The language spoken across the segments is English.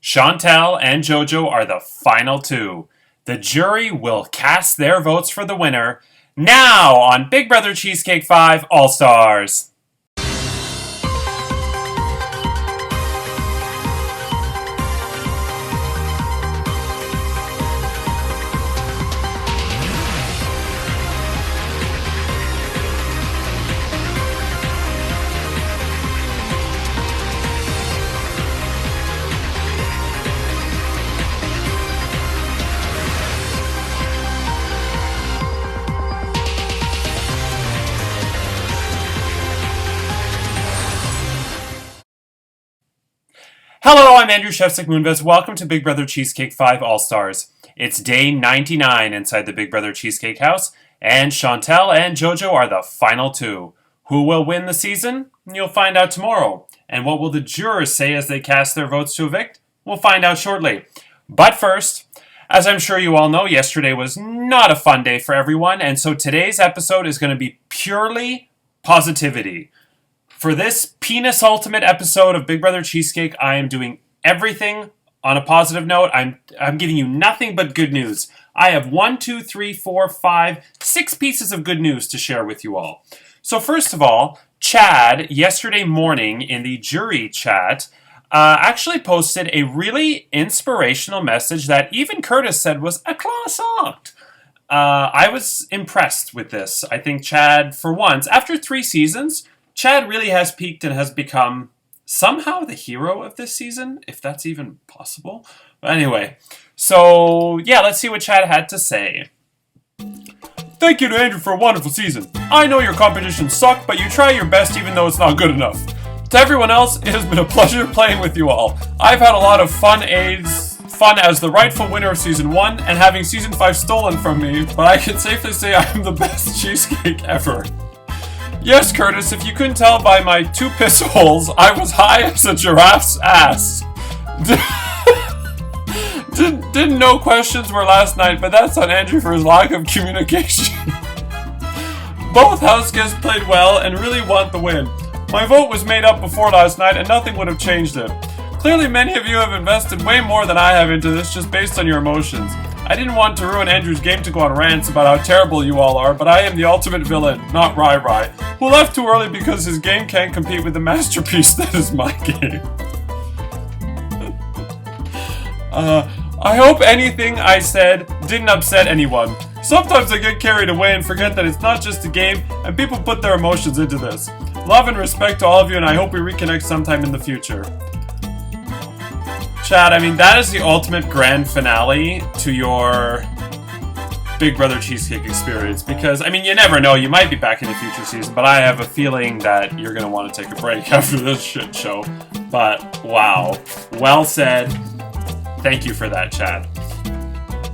Chantel and JoJo are the final two. The jury will cast their votes for the winner now on Big Brother Cheesecake 5 All-Stars. Hello, I'm Andrew Shevsik Moonves. Welcome to Big Brother Cheesecake 5 All-Stars. It's day 99 inside the Big Brother Cheesecake house, and Chantel and JoJo are the final two. Who will win the season? You'll find out tomorrow. And what will the jurors say as they cast their votes to evict? We'll find out shortly. But first, as I'm sure you all know, yesterday was not a fun day for everyone, and so today's episode is going to be purely positivity. For this penis ultimate episode of Big Brother Cheesecake, I am doing everything on a positive note. I'm giving you nothing but good news. I have 6 pieces of good news to share with you all. So first of all, Chad, yesterday morning in the jury chat, actually posted a really inspirational message that even Curtis said was a class act. I was impressed with this. I think Chad, for once, after 3 seasons, Chad really has peaked and has become somehow the hero of this season, if that's even possible. But anyway, so yeah, let's see what Chad had to say. Thank you to Andrew for a wonderful season. I know your competition sucked, but you try your best even though it's not good enough. To everyone else, it has been a pleasure playing with you all. I've had a lot of fun as the rightful winner of Season 1 and having Season 5 stolen from me, but I can safely say I am the best cheesecake ever. Yes, Curtis, if you couldn't tell by my 2 piss holes, I was high as a giraffe's ass. Didn't know questions were last night, but that's on Andrew for his lack of communication. Both house guests played well and really want the win. My vote was made up before last night and nothing would have changed it. Clearly many of you have invested way more than I have into this just based on your emotions. I didn't want to ruin Andrew's game to go on rants about how terrible you all are, but I am the ultimate villain, not Rai Rai, who left too early because his game can't compete with the masterpiece that is my game. I hope anything I said didn't upset anyone. Sometimes I get carried away and forget that it's not just a game, and people put their emotions into this. Love and respect to all of you, and I hope we reconnect sometime in the future. Chad, I mean, that is the ultimate grand finale to your Big Brother Cheesecake experience, because, I mean, you never know, you might be back in a future season, but I have a feeling that you're going to want to take a break after this shit show. But, wow. Well said. Thank you for that, Chad.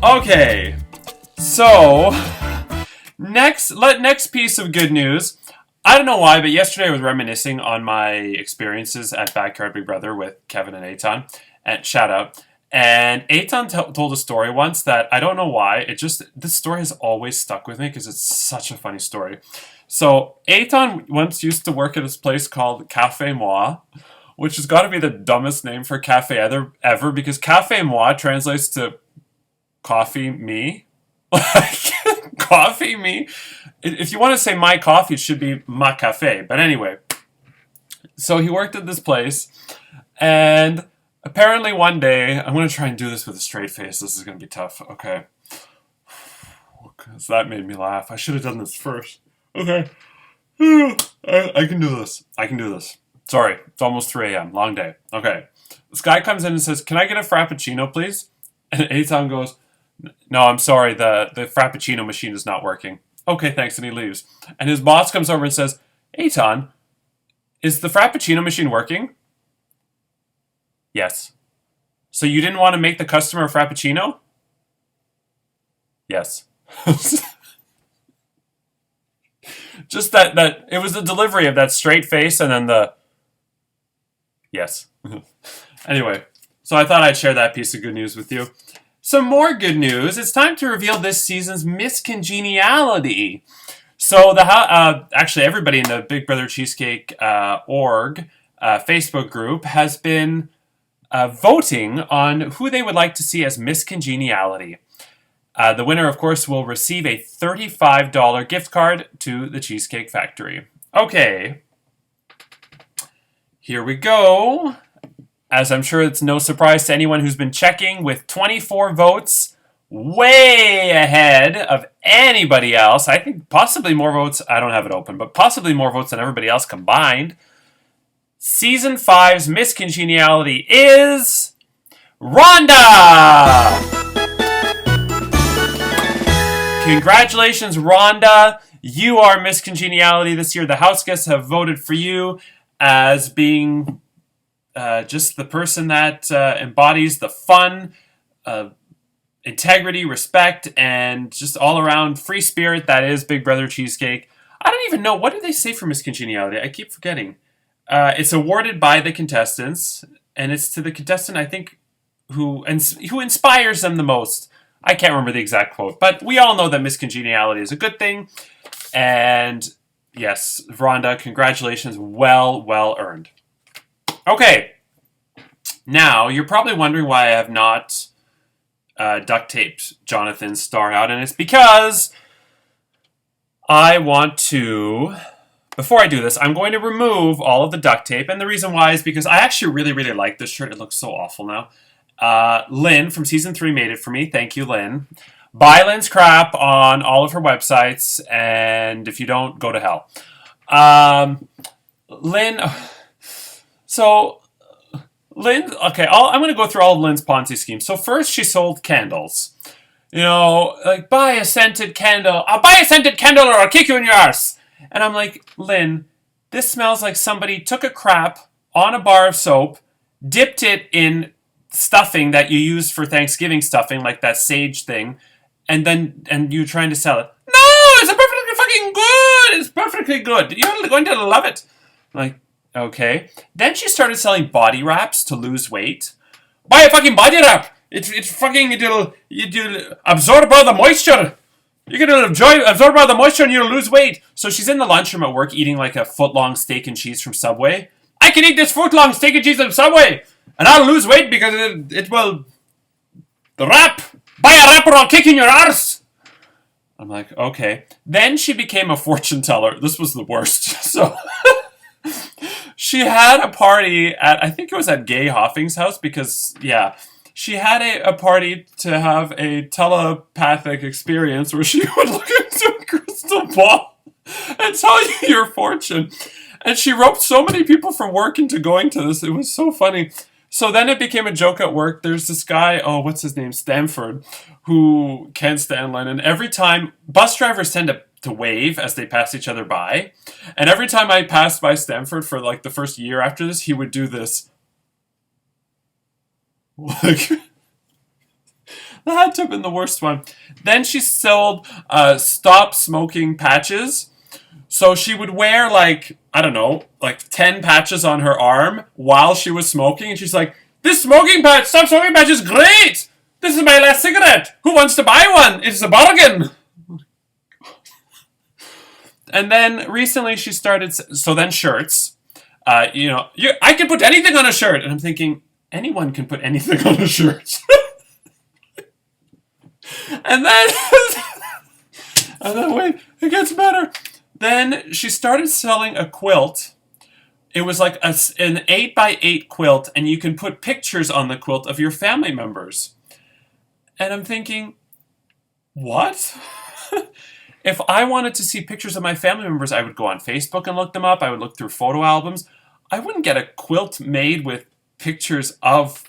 Okay, so, next piece of good news. I don't know why, but yesterday I was reminiscing on my experiences at Backyard Big Brother with Kevin and Eitan. And shout out. And Eitan told a story once that I don't know why. This story has always stuck with me because it's such a funny story. So Eitan once used to work at this place called Café Moi, which has got to be the dumbest name for cafe ever because Café Moi translates to coffee me. Like, coffee me? If you want to say my coffee, it should be ma cafe. But anyway, so he worked at this place, and apparently one day, I'm going to try and do this with a straight face. This is going to be tough. Okay. Because that made me laugh. I should have done this first. Okay. I can do this. Sorry. It's almost 3 a.m. Long day. Okay. This guy comes in and says, "Can I get a Frappuccino, please?" And Eitan goes, "No, I'm sorry. The Frappuccino machine is not working." "Okay, thanks." And he leaves. And his boss comes over and says, "Eitan, is the Frappuccino machine working?" "Yes." "So you didn't want to make the customer a Frappuccino?" "Yes." Just that it was the delivery of that straight face and then the yes. Anyway, so I thought I'd share that piece of good news with you. Some more good news. It's time to reveal this season's miscongeniality. So actually everybody in the Big Brother Cheesecake org Facebook group has been voting on who they would like to see as Miss Congeniality. The winner, of course, will receive a $35 gift card to the Cheesecake Factory. Okay, here we go. As I'm sure it's no surprise to anyone who's been checking, with 24 votes, way ahead of anybody else. I think possibly more votes, I don't have it open, but possibly more votes than everybody else combined. Season 5's Miss Congeniality is Rhonda! Congratulations, Rhonda. You are Miss Congeniality this year. The house guests have voted for you as being just the person that embodies the fun, integrity, respect, and just all around free spirit that is Big Brother Cheesecake. I don't even know, what did they say for Miss Congeniality? I keep forgetting. It's awarded by the contestants, and it's to the contestant, I think, who inspires them the most. I can't remember the exact quote, but we all know that Miss Congeniality is a good thing. And yes, Rhonda, congratulations. Well earned. Okay. Now, you're probably wondering why I have not duct taped Jonathan's star out, and it's because I want to... Before I do this, I'm going to remove all of the duct tape, and the reason why is because I actually really like this shirt. It looks so awful now. Lynn from Season 3 made it for me. Thank you, Lynn. Buy Lynn's crap on all of her websites, and if you don't, go to hell. Lynn... So, Lynn... Okay, I'm going to go through all of Lynn's Ponzi schemes. So first, she sold candles. You know, like, buy a scented candle. I'll buy a scented candle or I'll kick you in your arse. And I'm like, Lynn, this smells like somebody took a crap on a bar of soap, dipped it in stuffing that you use for Thanksgiving stuffing, like that sage thing, and you're trying to sell it. No, it's perfectly fucking good. It's perfectly good. You're going to love it. I'm like, okay. Then she started selling body wraps to lose weight. Buy a fucking body wrap. It'll absorb all the moisture. You're going to absorb all the moisture and you'll lose weight. So she's in the lunchroom at work eating like a foot-long steak and cheese from Subway. I can eat this foot-long steak and cheese from Subway and I'll lose weight because it will... The wrap! Buy a wrap or I'll kick in your arse! I'm like, okay. Then she became a fortune teller. This was the worst. So... She had a party at, I think it was at Gay Hoffing's house because, yeah, she had a party to have a telepathic experience where she would look into a crystal ball and tell you your fortune. And she roped so many people from work into going to this. It was so funny. So then it became a joke at work. There's this guy, what's his name? Stanford, who can't stand Lynn. And every time, bus drivers tend to wave as they pass each other by. And every time I passed by Stanford for like the first year after this, he would do this. Like, that had to have been the worst one. Then she sold stop smoking patches. So she would wear like, I don't know, like 10 patches on her arm while she was smoking. And she's like, this smoking patch, stop smoking patch is great. This is my last cigarette. Who wants to buy one? It's a bargain. And then recently she started, so then shirts. I can put anything on a shirt. And I'm thinking, anyone can put anything on a shirt. and then wait, it gets better. Then she started selling a quilt. It was like an 8x8 quilt, and you can put pictures on the quilt of your family members. And I'm thinking, what? If I wanted to see pictures of my family members, I would go on Facebook and look them up. I would look through photo albums. I wouldn't get a quilt made with pictures of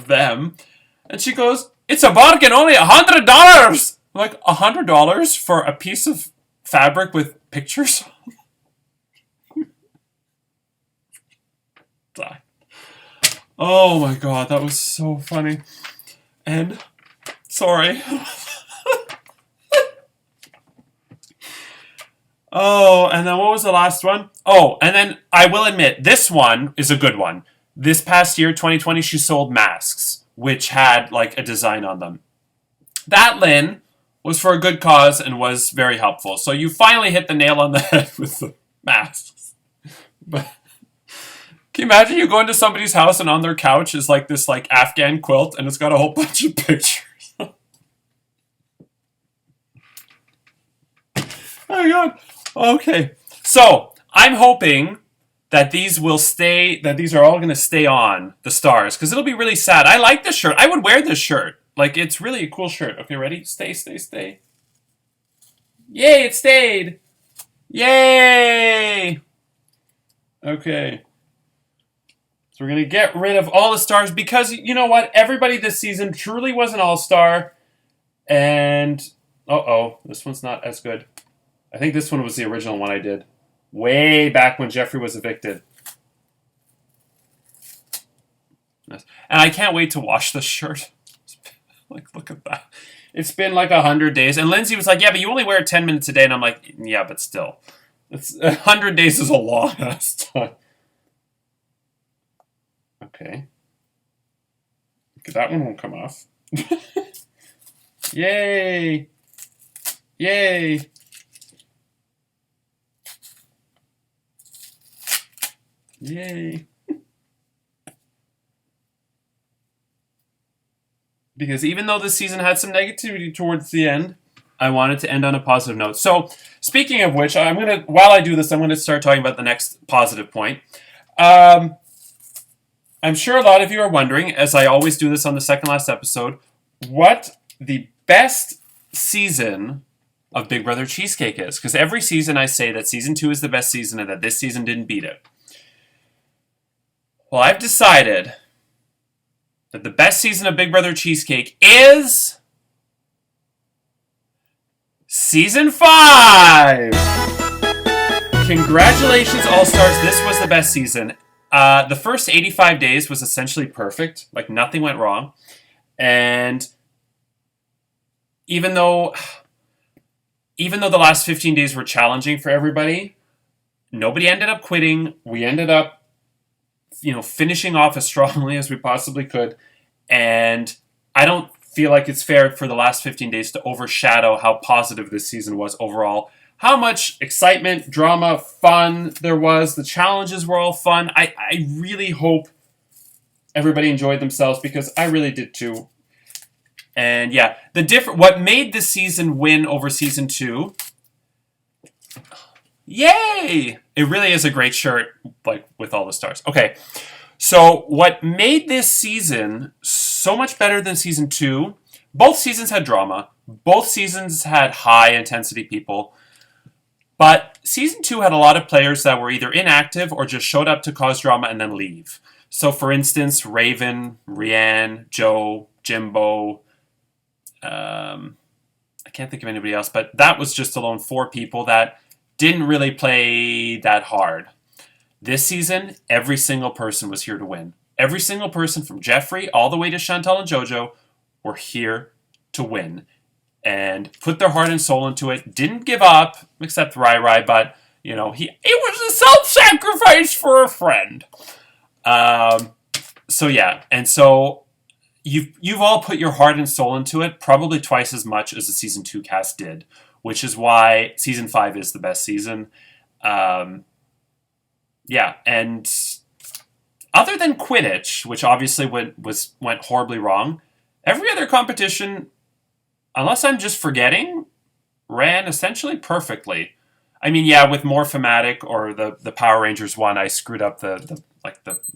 them. And she goes, it's a bargain, only $100. I'm like, $100 for a piece of fabric with pictures? Oh my god, that was so funny. And, sorry. Oh, and then what was the last one? Oh, and then I will admit, this one is a good one. This past year, 2020, she sold masks, which had like a design on them. That, Lynn, was for a good cause and was very helpful. So you finally hit the nail on the head with the masks. But Can you imagine you go into somebody's house and on their couch is like this like Afghan quilt and it's got a whole bunch of pictures. Oh my god. Okay. So I'm hoping that these will stay, that these are all going to stay on the stars, because it'll be really sad. I like this shirt. I would wear this shirt. Like, it's really a cool shirt. Okay, ready? Stay, stay, stay. Yay, it stayed. Yay. Okay. So we're going to get rid of all the stars because, you know what? Everybody this season truly was an all-star. And, uh-oh, this one's not as good. I think this one was the original one I did. Way back when Jeffrey was evicted. And I can't wait to wash this shirt. Like, look at that. It's been like 100 days. And Lindsay was like, yeah, but you only wear it 10 minutes a day. And I'm like, yeah, but still. 100 days is a long ass time. Okay. Okay, that one won't come off. Yay! Yay! Yay. Because even though this season had some negativity towards the end, I wanted to end on a positive note. So, speaking of which, while I do this, I'm gonna start talking about the next positive point. I'm sure a lot of you are wondering, as I always do this on the second last episode, what the best season of Big Brother Cheesecake is. Because every season I say that season 2 is the best season and that this season didn't beat it. Well, I've decided that the best season of Big Brother Cheesecake is Season 5! Congratulations, All-Stars. This was the best season. The first 85 days was essentially perfect. Like, nothing went wrong. And even though the last 15 days were challenging for everybody, nobody ended up quitting. We ended up finishing off as strongly as we possibly could. And I don't feel like it's fair for the last 15 days to overshadow how positive this season was overall. How much excitement, drama, fun there was. The challenges were all fun. I really hope everybody enjoyed themselves because I really did too. And yeah, what made this season win over season 2, yay! It really is a great shirt, like, with all the stars. Okay, so what made this season so much better than season 2, both seasons had drama. Both seasons had high-intensity people. But season 2 had a lot of players that were either inactive or just showed up to cause drama and then leave. So, for instance, Raven, Rianne, Joe, Jimbo, I can't think of anybody else, but that was just alone 4 people that didn't really play that hard. This season, every single person was here to win. Every single person from Jeffrey all the way to Chantal and JoJo were here to win and put their heart and soul into it. Didn't give up, except Rai Rai, but it was a self-sacrifice for a friend. So yeah, and so you've all put your heart and soul into it, probably twice as much as the season 2 cast did, which is why season 5 is the best season. Yeah, and other than Quidditch, which obviously went horribly wrong, every other competition, unless I'm just forgetting, ran essentially perfectly. I mean, yeah, with Morphomatic or the Power Rangers one, I screwed up the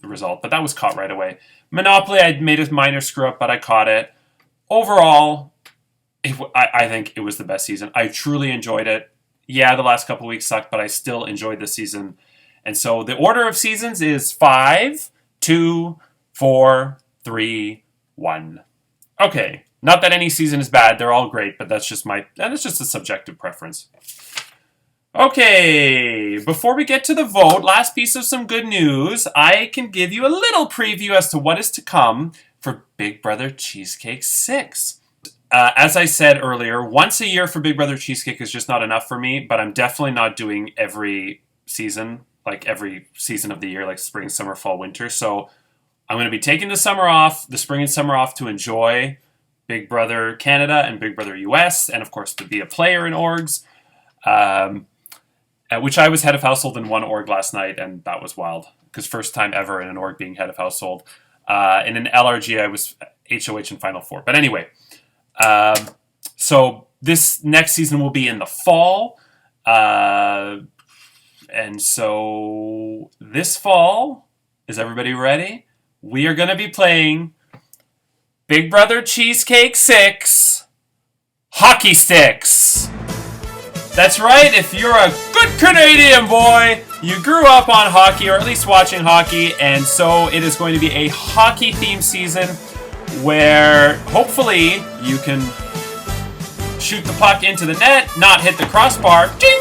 result, but that was caught right away. Monopoly, I made a minor screw up, but I caught it. Overall, I think it was the best season. I truly enjoyed it. Yeah, the last couple weeks sucked, but I still enjoyed the season. And so the order of seasons is 5, 2, 4, 3, 1. Okay, not that any season is bad. They're all great, but that's just a subjective preference. Okay, before we get to the vote, last piece of some good news. I can give you a little preview as to what is to come for Big Brother Cheesecake 6. As I said earlier, once a year for Big Brother Cheesecake is just not enough for me, but I'm definitely not doing every season, like every season of the year, like spring, summer, fall, winter. So I'm going to be taking the spring and summer off to enjoy Big Brother Canada and Big Brother US, and of course to be a player in orgs. Which I was head of household in one org last night, and that was wild. because first time ever in an org being head of household. In an LRG, I was HOH in Final Four. But anyway, so this next season will be in the fall. And so this fall, is everybody ready? We are going to be playing Big Brother Cheesecake 6 Hockey Sticks. That's right, if you're a good Canadian boy, you grew up on hockey, or at least watching hockey, and so it is going to be a hockey-themed season where hopefully you can shoot the puck into the net, not hit the crossbar, ding!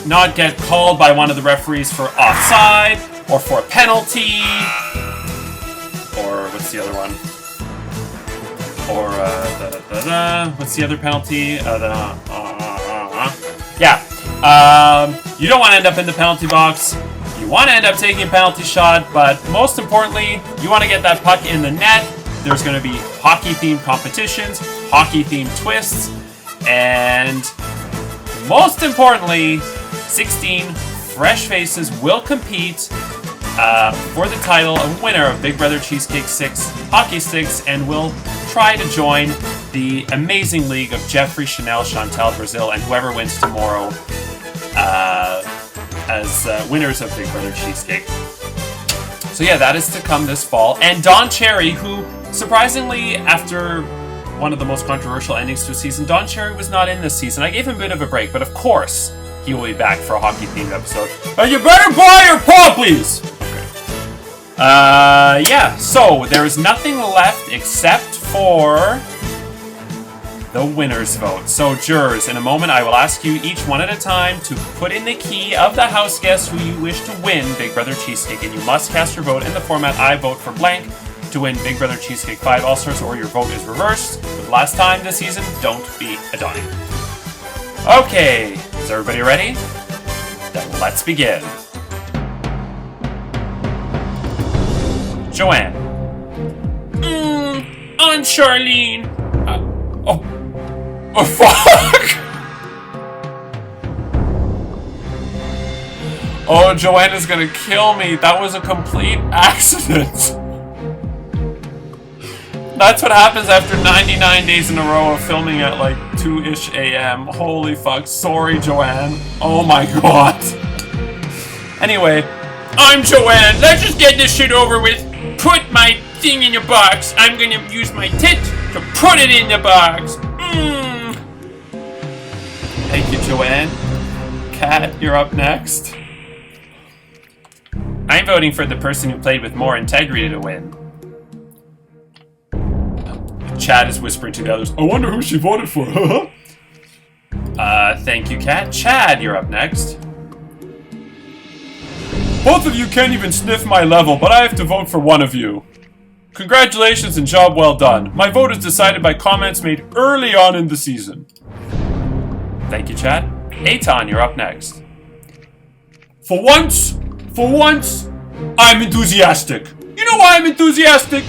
Not get called by one of the referees for offside, or for a penalty, or what's the other one? Or, what's the other penalty? You don't want to end up in the penalty box. You want to end up taking a penalty shot, but most importantly, you want to get that puck in the net. There's going to be hockey-themed competitions, hockey-themed twists, and most importantly, 16 fresh faces will compete for the title of winner of Big Brother Cheesecake 6 Hockey Sticks, and will try to join the amazing league of Jeffrey, Chanel, Chantel, Brazil, and whoever wins tomorrow as winners of Big Brother Cheesecake. So yeah, that is to come this fall. And Don Cherry, who surprisingly, after one of the most controversial endings to a season, Don Cherry was not in this season. I gave him a bit of a break, but of course he will be back for a hockey-themed episode. And you better buy your poppies! Yeah, so there's nothing left except for the winner's vote. So, jurors, in a moment I will ask you each one at a time to put in the key of the house guest who you wish to win Big Brother Cheesecake, and you must cast your vote in the format I vote for blank to win Big Brother Cheesecake 5 All-Stars, or your vote is reversed. For the last time this season, don't be a dime. Okay, is everybody ready? Then let's begin. Joanne. I'm Charlene. Oh, fuck! Oh, Joanna's gonna kill me. That was a complete accident. That's what happens after 99 days in a row of filming at like 2-ish a.m. Holy fuck. Sorry, Joanne. Oh my god. Anyway, I'm Joanne. Let's just get this shit over with. Put my thing in your box. I'm gonna use my tit to put it in the box. Thank you, Joanne. Kat, you're up next. I'm voting for the person who played with more integrity to win. Chad is whispering to the others, I wonder who she voted for. Thank you, Kat. Chad, you're up next. Both of you can't even sniff my level, but I have to vote for one of you. Congratulations and job well done. My vote is decided by comments made early on in the season. Thank you, Chad. Eitan, you're up next. For once, I'm enthusiastic. You know why I'm enthusiastic?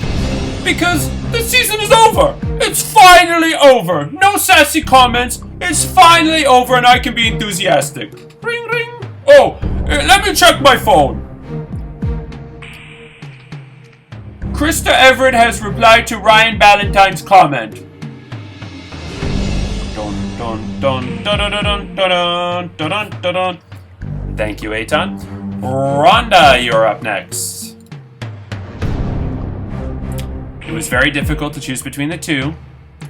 Because the season is over. It's finally over. No sassy comments. It's finally over and I can be enthusiastic. Ring, ring. Oh, let me check my phone. Krista Everett has replied to Ryan Ballantyne's comment. Dun, dun, dun, dun, dun, dun, dun, dun, dun, dun. Thank you, Eitan. Rhonda, you're up next. It was very difficult to choose between the two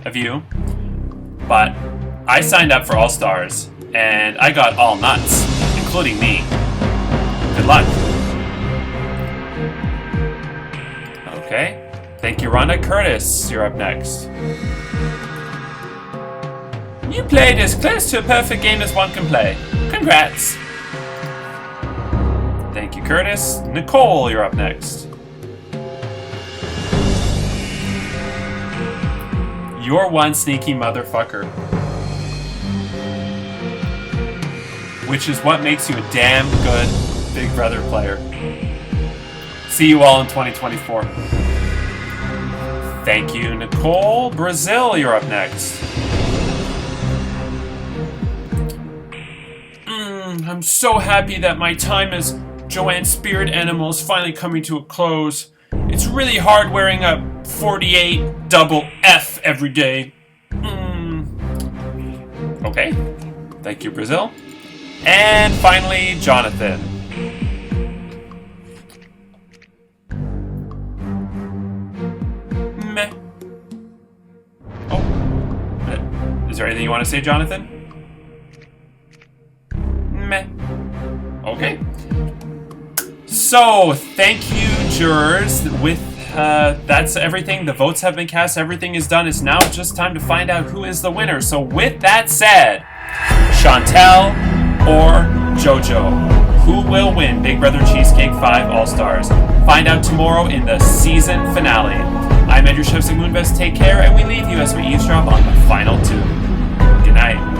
of you, but I signed up for All Stars, and I got all nuts, including me. Good luck. Okay. Thank you, Rhonda. Curtis, you're up next. You played as close to a perfect game as one can play. Congrats. Thank you, Curtis. Nicole, you're up next. You're one sneaky motherfucker. Which is what makes you a damn good Big Brother player. See you all in 2024. Thank you, Nicole. Brazil, you're up next. I'm so happy that my time as Joanne's spirit animal is finally coming to a close. It's really hard wearing a 48 double F every day. Okay. Thank you, Brazil. And finally, Jonathan. Meh. Oh. Is there anything you want to say, Jonathan? Meh. Okay. So, thank you, jurors. With that's everything. The votes have been cast. Everything is done. It's now just time to find out who is the winner. So, with that said, Chantel or JoJo, who will win Big Brother Cheesecake 5 All-Stars? Find out tomorrow in the season finale. I'm Andrew Shepsik Moonves. Take care, and we leave you as we eavesdrop on the final two. Good night.